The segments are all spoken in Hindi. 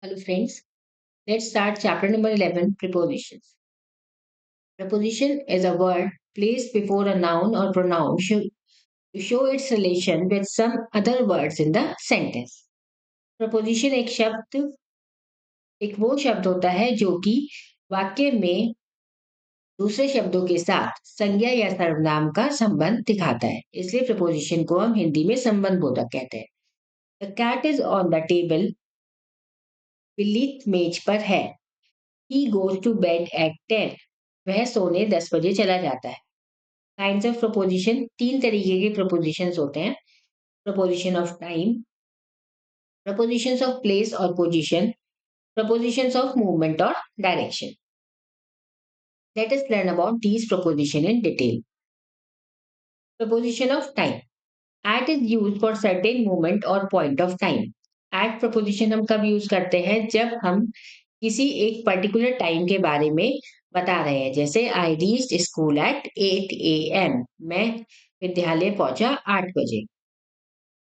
Hello, friends. Let's start chapter number 11 Prepositions. Preposition is a word placed before a noun or pronoun to show its relation with some other words in the sentence. Preposition एक वो शब्द होता है जो कि वाक्य में दूसरे शब्दों के साथ संज्ञा या सर्वनाम का संबंध दिखाता है, इसलिए प्रपोजिशन को हम हिंदी में संबंध बोधक कहते हैं। The cat is on the table. बिल्ली मेज पर है। He goes to bed at 10। वह सोने 10 बजे चला जाता है। काइंड्स ऑफ प्रपोजिशन, तीन तरीके के प्रपोजिशंस होते हैं। Preposition of time, prepositions of place और पोजीशन, प्रपोजिशंस ऑफ मूवमेंट और direction. Let us learn about these preposition in detail. Preposition of time, at is used for certain moment और point of time. At preposition हम कब यूज करते हैं? जब हम किसी एक पर्टिकुलर टाइम के बारे में बता रहे हैं, जैसे I reached school at 8 AM। मैं विद्यालय पहुंचा 8 बजे।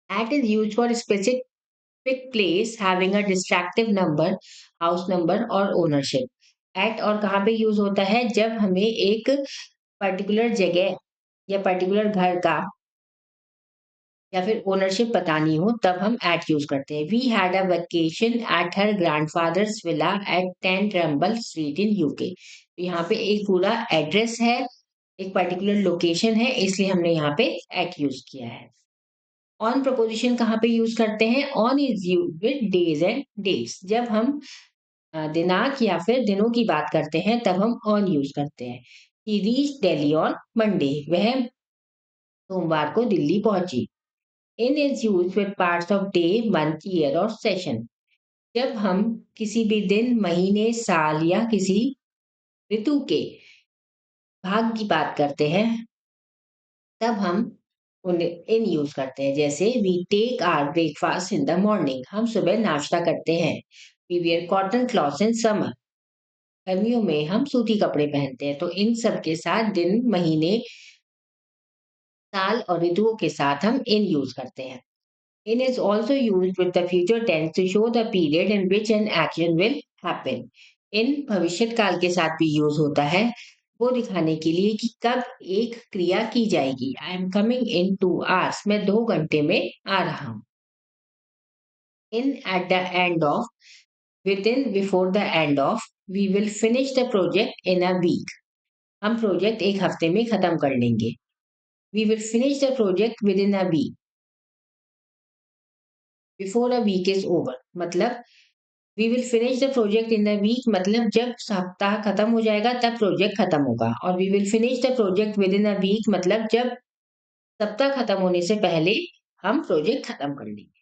At is used for specific place having a distractive number, house number और ओनरशिप। एट और कहाँ पे यूज होता है? जब हमें एक पर्टिकुलर जगह या पर्टिकुलर घर का या फिर ओनरशिप बतानी हो, तब हम एट यूज करते हैं। We had a vacation at her grandfather's villa at 10 Trumble street in UK. तो यहाँ पे एक पूरा एड्रेस है, एक पर्टिकुलर लोकेशन है, इसलिए हमने यहाँ पे एट यूज किया है। ऑन प्रपोजिशन कहाँ पे यूज करते हैं? On is use with days and dates. जब हम दिनांक या फिर दिनों की बात करते हैं, तब हम ऑन यूज करते हैं। He reach Delhi on Monday. वह सोमवार को दिल्ली पहुंची। In is use with parts of day, month, year और सेशन। जब हम किसी भी दिन, महीने, साल या किसी ऋतु के भाग की बात करते हैं, तब हम इन यूज करते हैं। जैसे we take our breakfast in the morning. हम सुबह नाश्ता करते हैं। We wear cotton clothes in summer. गर्मियों में हम सूती कपड़े पहनते हैं। तो इन सब के साथ दिन, महीने, साल और ऋतुओं के साथ हम इन यूज करते हैं। In is also used with the future tense to show the period in which an action will happen. In भविष्य काल के साथ भी यूज होता है, वो दिखाने के लिए कि कब एक क्रिया की जाएगी। I am coming in 2 hours। मैं 2 घंटे में आ रहा हूँ। In at the end of, within, before the end of, we will finish the project in a week। हम प्रोजेक्ट एक हफ्ते में खत्म कर लेंगे। We will finish the project within a week। Before a week is over मतलब we will finish the project in the week, मतलब जब सप्ताह खत्म हो जाएगा तब प्रोजेक्ट खत्म होगा। और we will finish the project within a week मतलब जब सप्ताह खत्म होने से पहले हम प्रोजेक्ट खत्म कर लेंगे।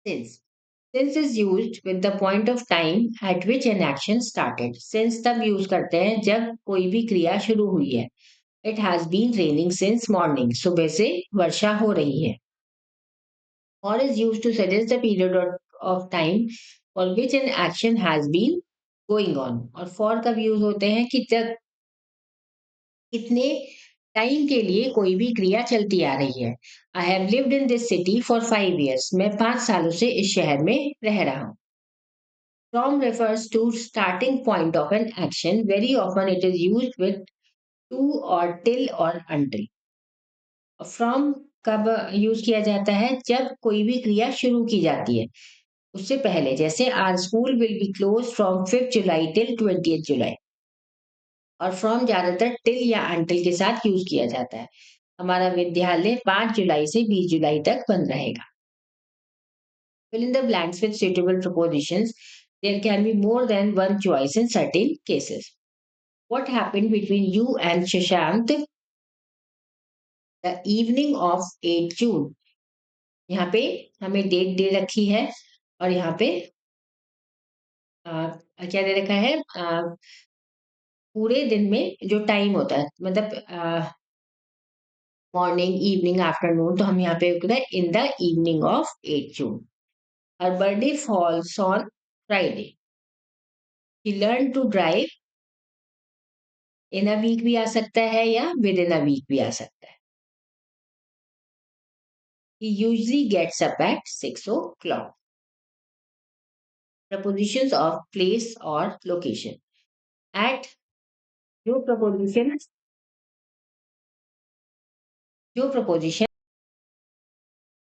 Since is used with the point of time at which an action started. Since तब यूज करते हैं जब कोई भी क्रिया शुरू हुई है। It has been raining since morning. सुबह से वर्षा हो रही है। और is used to suggest the period of time for which an action has been going on। और for कब यूज होते हैं? कि जब कितने टाइम के लिए कोई भी क्रिया चलती आ रही है। I have lived in this city for 5 years। मैं 5 सालों से इस शहर में रह रहा हूँ। From refers to starting point of an action। Very often it is used with to or till or until। From कब यूज किया जाता है? जब कोई भी क्रिया शुरू की जाती है, उससे पहले। जैसे our school will be close from 5 July till 20 July. और फ्रॉम ज्यादातर टिल या अंटिल के साथ यूज किया जाता है। हमारा विद्यालय 5 जुलाई से 20 जुलाई तक बंद रहेगा। Fill in the blanks with suitable prepositions। There can be more than one choice in certain cases। What happened between you and Shashank the evening of 8 June। यहाँ पे हमें डेट दे रखी है और यहाँ पे क्या दे रखा है? पूरे दिन में जो टाइम होता है, मतलब मॉर्निंग, इवनिंग, आफ्टरनून। तो हम यहाँ पे होता है in the evening of 8 June. Her birthday falls on Friday. He learn to drive in a week भी आ सकता है या विद इन अ वीक भी आ सकता है। He usually gets up at 6 o'clock। Prepositions of place और लोकेशन। एट जो प्रपोजिशन जो preposition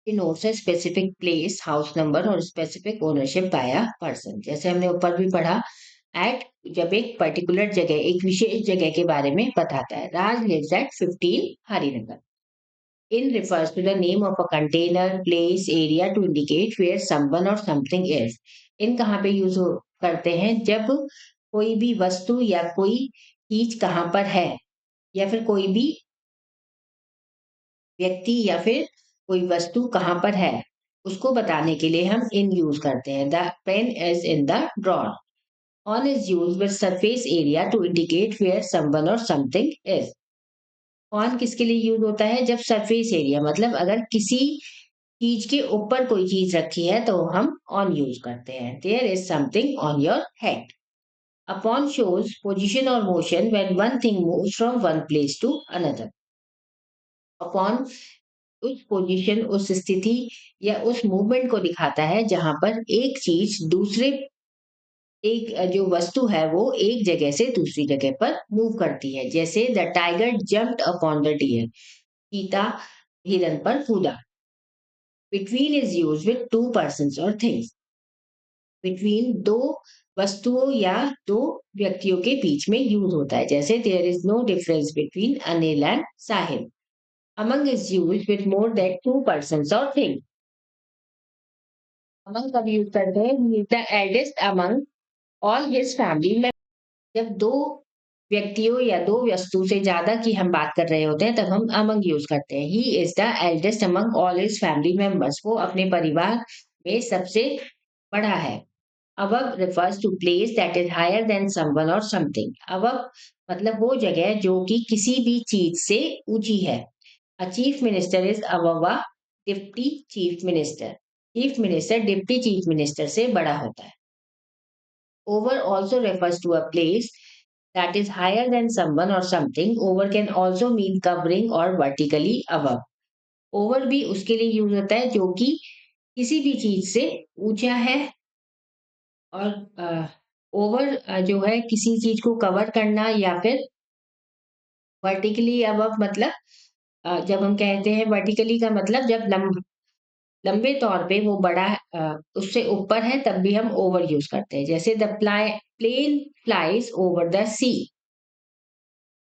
denotes a specific place, house number और specific ownership by a person। जैसे हमने ऊपर भी पढ़ा, एट जब एक पर्टिकुलर जगह, एक विशेष जगह के बारे में बताता है। Raj lives at 15 Harinagar. In refers to the name of a container, place, area to indicate where someone or something is। इन कहाँ पे यूज करते हैं? जब कोई भी वस्तु या कोई चीज कहाँ पर है, या फिर कोई भी व्यक्ति या फिर कोई वस्तु कहाँ पर है, उसको बताने के लिए हम इन यूज करते हैं। The pen is in the drawer. On is use with surface area to indicate where someone और समथिंग इज। ऑन किसके लिए यूज होता है? जब सरफेस एरिया, मतलब अगर किसी चीज के ऊपर कोई चीज रखी है तो हम ऑन यूज करते हैं। There is something on your head. Upon shows position और motion when one thing moves from one place to another. Upon उस पोजीशन, उस स्थिति या उस मूवमेंट को दिखाता है जहां पर एक चीज दूसरे, एक जो वस्तु है वो एक जगह से दूसरी जगह पर मूव करती है। जैसे the tiger jumped upon the deer. चीता हिरन पर कूदा। Between is use with two person और थिंग्स। बिटवीन दो वस्तुओं या दो व्यक्तियों के बीच में यूज होता है। जैसे there is no difference between Anil and Sahil. Among is use with more than two person और थिंग्स। अमंग कब यूज करते हैं? He is the eldest among all his family में। जब दो व्यक्तियों या दो वस्तु से ज्यादा की हम बात कर रहे होते हैं तब हम अमंग यूज करते हैं। He is the eldest among all his family members. वो अपने परिवार में सबसे बड़ा है। Above refers to place that is higher than someone or something। Above मतलब वो जगह जो कि किसी भी चीज से ऊंची है। A chief minister is above a deputy chief minister। Chief minister deputy chief minister से बड़ा होता है। Over also refers to a place that is higher than someone or something। Over can also mean covering or vertically above। Over भी उसके लिए यूज होता है जो कि किसी भी चीज से ऊंचा है। और ओवर जो है किसी चीज को कवर करना, या फिर वर्टिकली अबव मतलब जब हम कहते हैं वर्टिकली का मतलब जब लंबे तौर पे वो बड़ा उससे ऊपर है तब भी हम ओवर यूज करते हैं। जैसे the plane flies over the sea.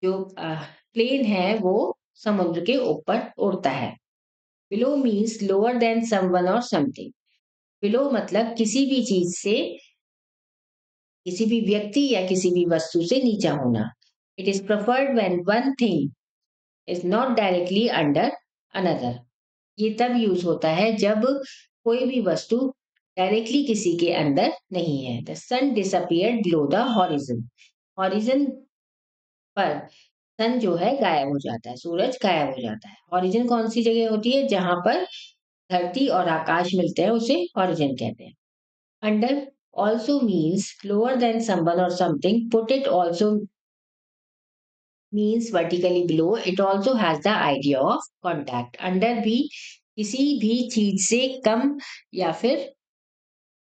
जो प्लेन है वो समुद्र के ऊपर उड़ता है। Below means lower than someone और समथिंग। बिलो मतलब किसी भी चीज से, किसी भी व्यक्ति या किसी भी वस्तु से नीचा होना। It is preferred when one thing is not directly under another. ये तब यूज होता है जब कोई भी वस्तु डायरेक्टली किसी के अंदर नहीं है। The sun disappeared below the horizon. Horizon पर सन जो है गायब हो जाता है, सूरज गायब हो जाता है। हॉरिजन कौन सी जगह होती है? जहां पर धरती और आकाश मिलते हैं उसे हॉरिजन कहते हैं। Under also means lower than someone or something. Put it also means vertically below. It also has the idea of contact। Under भी किसी भी चीज से कम, या फिर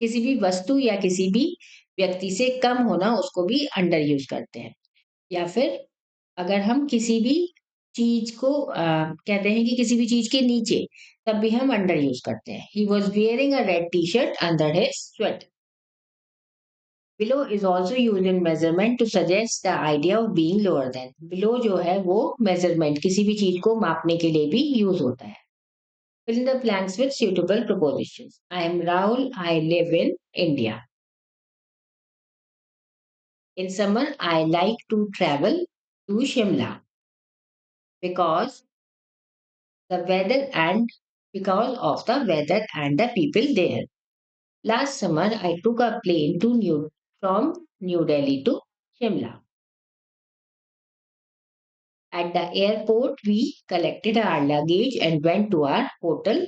किसी भी वस्तु या किसी भी व्यक्ति से कम होना, उसको भी अंडर यूज करते हैं। या फिर अगर हम किसी भी चीज को कहते हैं कि किसी भी चीज के नीचे, तब भी हम अंडर यूज करते हैं। He was wearing a red t-shirt under his sweater। Below is also used in measurement to suggest the idea of being lower than। Below जो है वो measurement, किसी भी चीज को मापने के लिए भी यूज होता है। Fill in the blanks with suitable prepositions। I am Rahul, I live in India। In summer I like to travel to Shimla because the weather and because of the weather and the people there। Last summer I took a plane to from New Delhi to Shimla। At the airport, we collected our luggage and went to our hotel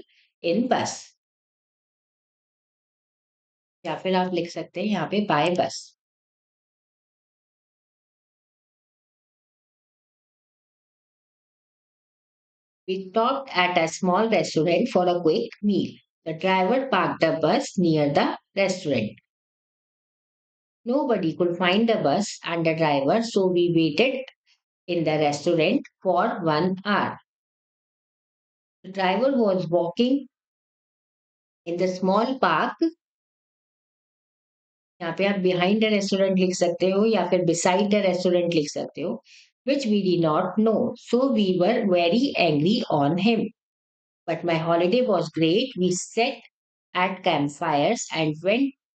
in bus। या फिर आप लिख सकते हैं यहाँ पे बाय बस। We stopped at a small restaurant for a quick meal। The driver parked the bus near the restaurant। Nobody could find the bus and the driver, so we waited in the restaurant for 1 hour. The driver was walking in the small park. यहाँ पे आप behind the restaurant लिख सकते हो या फिर beside the restaurant लिख सकते हो, which we did not know. So we were very angry on him. But my holiday was great. We sat at campfires and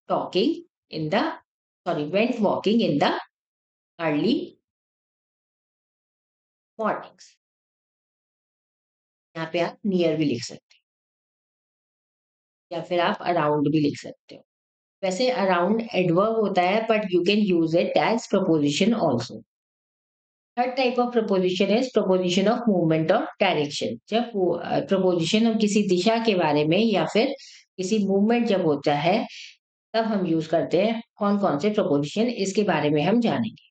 talking in the, went walking in the early mornings. यहाँ पे आप नियर भी लिख सकते हो या फिर आप अराउंड भी लिख सकते हो. वैसे अराउंड एडवर्ब होता है but you can use it as preposition also. Third type of preposition is preposition of movement of direction. जब प्रपोजिशन हम किसी दिशा के बारे में या फिर किसी मूवमेंट जब होता है तब हम यूज करते हैं. कौन कौन से प्रपोजिशन इसके बारे में हम जानेंगे.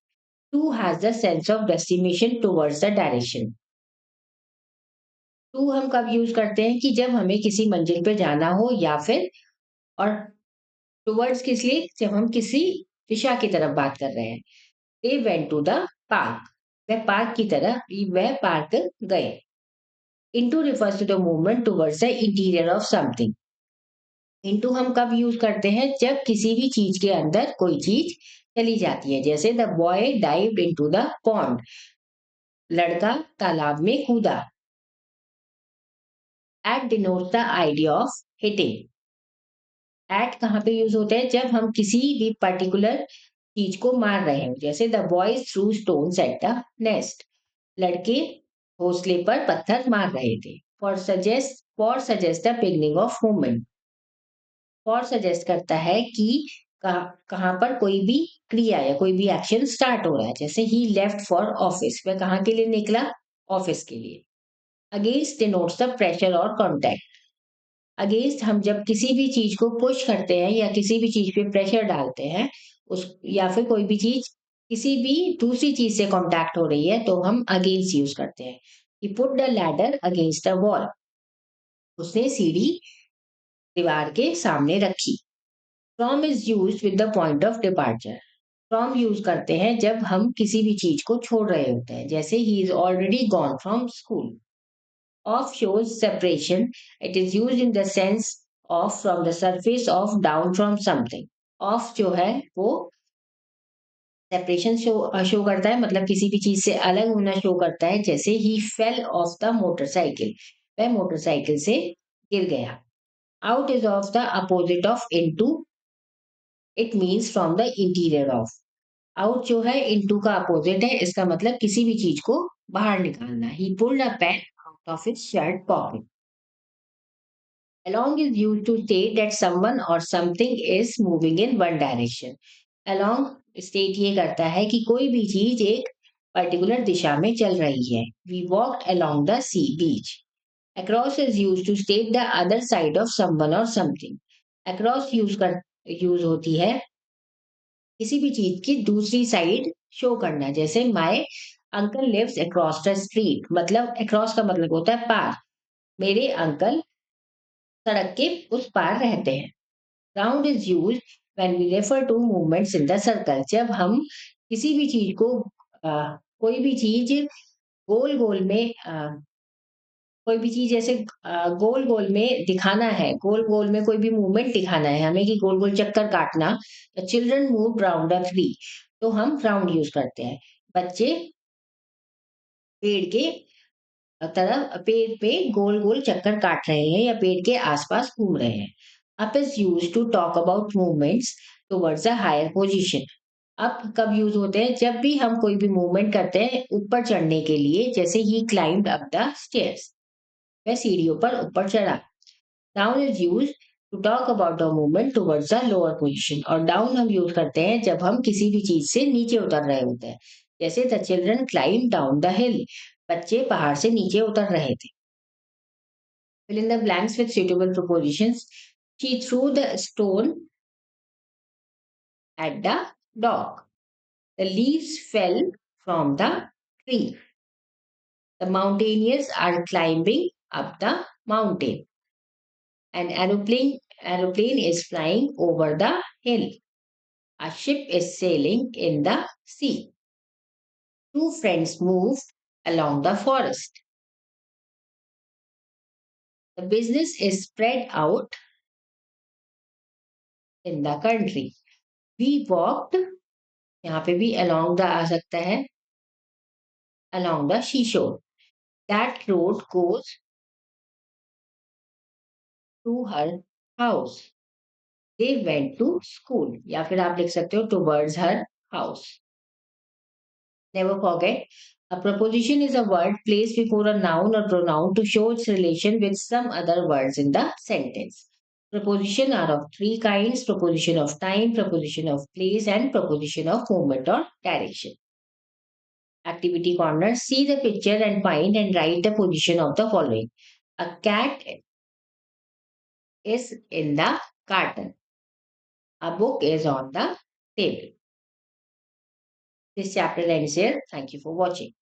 To has the sense of destination towards the direction. To हम कब यूज करते हैं कि जब हमें किसी मंजिल पे जाना हो या फिर, और टुवर्ड्स किस लिए, जब हम किसी दिशा की तरफ बात कर रहे हैं. They went to the park. वह पार्क की तरफ, वह पार्क गए. Into refers to the movement towards the interior of something. Into हम कब यूज करते हैं जब किसी भी चीज के अंदर कोई चीज चली जाती है. जैसे the boy dived into the pond. लड़का तालाब में कूदा. At denotes the idea of hitting. At कहाँ पे यूज होता है जब हम किसी भी पर्टिकुलर चीज को मार रहे हो. जैसे the boys through stones at the nest. लड़के घोंसले पर पत्थर मार रहे थे. For suggest the beginning of movement. For suggest करता है कि कहाँ पर कोई भी क्रिया या कोई भी एक्शन स्टार्ट हो रहा है. जैसे ही लेफ्ट फॉर ऑफिस. वह कहाँ के लिए निकला, ऑफिस के लिए. अगेंस्ट डिनोट्स द प्रेशर और कॉन्टैक्ट. अगेंस्ट हम जब किसी भी चीज को पुश करते हैं या किसी भी चीज पे प्रेशर डालते हैं उस, या फिर कोई भी चीज किसी भी दूसरी चीज से कांटेक्ट हो रही है तो हम अगेंस्ट यूज करते हैं. He put the ladder against the wall. उसने सीढ़ी दीवार के सामने रखी. From is use with the point of departure. From use करते हैं जब हम किसी भी चीज को छोड़ रहे होते हैं. जैसे he is already gone from school. Off shows separation. It is used in the sense of from the surface of down from something. Off जो है वो सेपरेशन शो करता है, मतलब किसी भी चीज से अलग होना शो करता है. जैसे ही फेल ऑफ द मोटरसाइकिल. वह मोटरसाइकिल से गिर गया. Out is of the opposite of into. It means from the interior of. Out जो है इनटू का अपोजिट है. इसका मतलब किसी भी चीज को बाहर निकालना. He pulled a pen out of his shirt pocket. Along is used to state that someone or something is moving in one direction. Along state ये करता है कि कोई भी चीज एक पर्टिकुलर दिशा में चल रही है. We walked along the sea beach. Across is used to state the other side of someone or something. Across use होती है किसी भी चीज की दूसरी साइड शो करना. जैसे my uncle lives across the street. मतलब अक्रॉस का मतलब होता है पार. मेरे अंकल सड़क के उस पार रहते हैं. Round is use when we refer to movements in the circle. जब हम किसी भी चीज को कोई भी चीज गोल गोल में कोई भी चीज ऐसे गोल गोल में दिखाना है, गोल गोल में कोई भी मूवमेंट दिखाना है हमें कि गोल गोल चक्कर काटना. The children move round the tree. तो हम राउंड यूज करते हैं. बच्चे पेड़ के तरफ, पेड़ पे गोल गोल चक्कर काट रहे हैं या पेड़ के आसपास घूम रहे हैं. Up is use to talk about movements towards a higher position. Up कब यूज होते हैं जब भी हम कोई भी मूवमेंट करते हैं ऊपर चढ़ने के लिए. जैसे he climbed up the stairs. वह सीढ़ियों पर ऊपर चढ़ा. Down is use to talk about the movement towards a lower position. और डाउन हम यूज करते हैं जब हम किसी भी चीज से नीचे उतर रहे होते हैं. जैसे the children climb down the हिल. बच्चे पहाड़ से नीचे उतर रहे थे. Fill in the blanks with suitable prepositions. She threw the stone at the dog. The leaves fell from the tree. The mountaineers are climbing up the mountain. An aeroplane is flying over the hill. A ship is sailing in the sea. Two friends move along the forest. The business is spread out in the country. We walked, यहाँ पे भी along the आ सकता है, along the seashore. That road goes to her house. They went to school. या फिर आप लिख सकते हो towards her house. Never forget, a preposition is a word placed before a noun or pronoun to show its relation with some other words in the sentence. Preposition are of three kinds: preposition of time, preposition of place, and preposition of movement or direction. Activity corner. See the picture and find and write the position of the following. A cat is in the carton. A book is on the table. This chapter ends here. Thank you for watching.